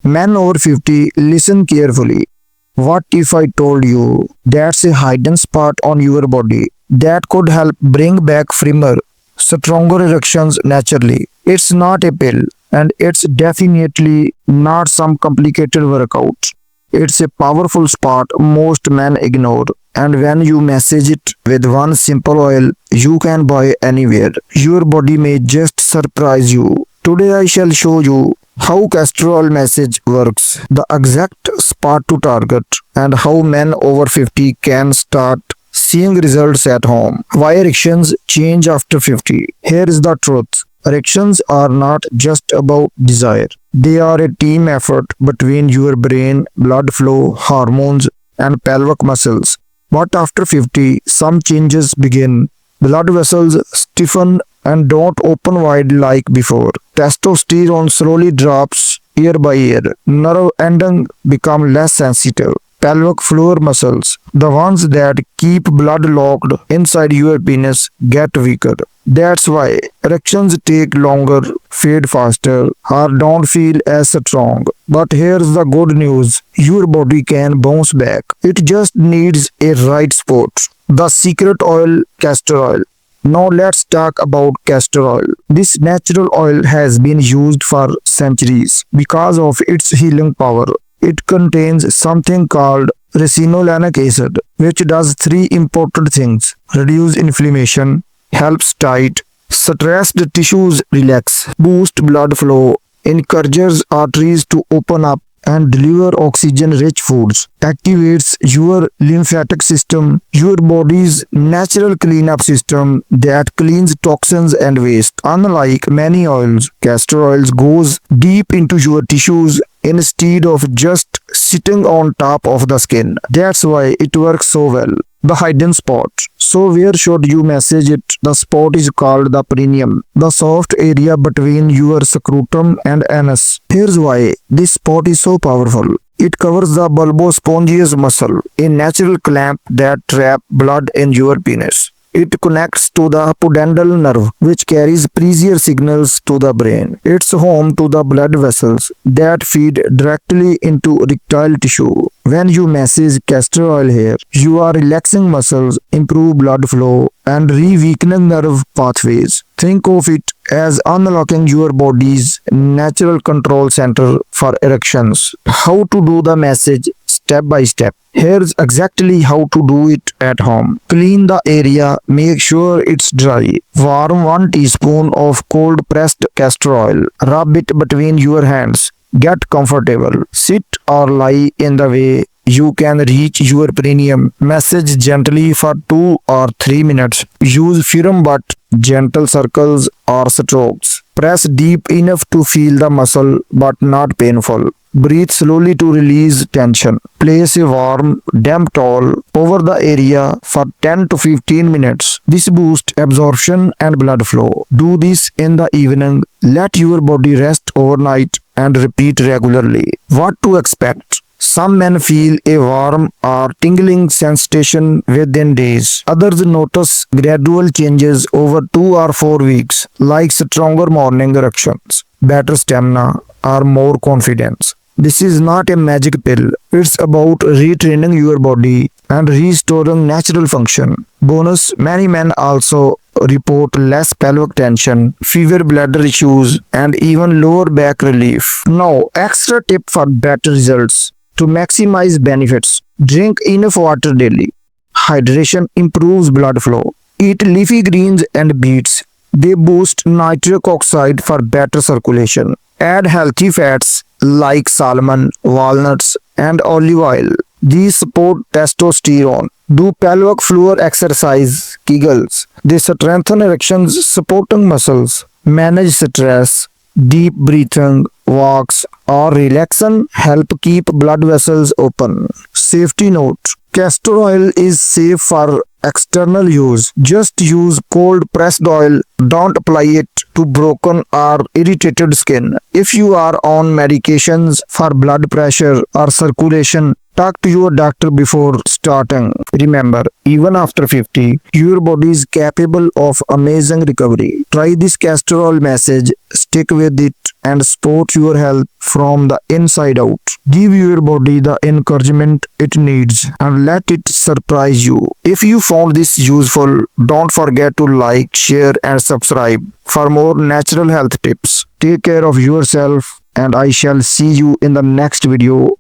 Men over 50, listen carefully. What if I told you that's a hidden spot on your body that could help bring back firmer, stronger erections naturally? It's not a pill, and it's definitely not some complicated workout. It's a powerful spot most men ignore. And when you massage it with one simple oil you can buy anywhere, your body may just surprise you. Today I shall show you how castor oil massage works, the exact spot to target, and how men over 50 can start seeing results at home. Why erections change after 50? Here is the truth. Erections are not just about desire. They are a team effort between your brain, blood flow, hormones, and pelvic muscles. But after 50, some changes begin. Blood vessels stiffen and don't open wide like before. Testosterone slowly drops year by year. Nerve endings become less sensitive. Pelvic floor muscles, the ones that keep blood locked inside your penis, get weaker. That's why erections take longer, fade faster, or don't feel as strong. But here's the good news. Your body can bounce back. It just needs a right spot. The secret oil, castor oil. Now let's talk about castor oil. This natural oil has been used for centuries because of its healing power. It contains something called ricinoleic acid, which does three important things: reduce inflammation, helps tight, stressed tissues relax, boost blood flow, encourages arteries to open up and deliver oxygen-rich foods, activates your lymphatic system, your body's natural cleanup system that cleans toxins and waste. Unlike many oils, castor oil goes deep into your tissues instead of just sitting on top of the skin. That's why it works so well. The hidden spot. So where should you massage it? The spot is called the perineum, the soft area between your scrotum and anus. Here's why this spot is so powerful. It covers the bulbospongius muscle, a natural clamp that traps blood in your penis. It connects to the pudendal nerve, which carries pressure signals to the brain. It's home to the blood vessels that feed directly into erectile tissue. When you massage castor oil here, you are relaxing muscles, improve blood flow, and re-weakening nerve pathways. Think of it as unlocking your body's natural control center for erections. How to do the massage step by step. Here's exactly how to do it at home. Clean the area, make sure it's dry. Warm 1 teaspoon of cold pressed castor oil. Rub it between your hands. Get comfortable. Sit or lie in the way you can reach your perineum. Massage gently for 2 or 3 minutes. Use firm but gentle circles or strokes. Press deep enough to feel the muscle but not painful. Breathe slowly to release tension. Place a warm, damp towel over the area for 10 to 15 minutes. This boosts absorption and blood flow. Do this in the evening. Let your body rest overnight and repeat regularly. What to expect? Some men feel a warm or tingling sensation within days. Others notice gradual changes over 2 or 4 weeks, like stronger morning erections, better stamina, or more confidence. This is not a magic pill. It's about retraining your body and restoring natural function. Bonus, many men also report less pelvic tension, fewer bladder issues, and even lower back relief. Now, extra tip for better results. To maximize benefits, drink enough water daily. Hydration improves blood flow. Eat leafy greens and beets. They boost nitric oxide for better circulation. Add healthy fats like salmon, walnuts, and olive oil. These support testosterone. Do pelvic floor exercise, Kegels. They strengthen erections, supporting muscles. Manage stress. Deep breathing, walks, or relaxation help keep blood vessels open. Safety note: castor oil is safe for external use. Just use cold pressed oil. Don't apply it to broken or irritated skin. If you are on medications for blood pressure or circulation, talk to your doctor before starting. Remember, even after 50, your body is capable of amazing recovery. Try this castor oil massage, stick with it, and support your health from the inside out. Give your body the encouragement it needs and let it surprise you. If you found this useful, don't forget to like, share, and subscribe for more natural health tips. Take care of yourself, and I shall see you in the next video.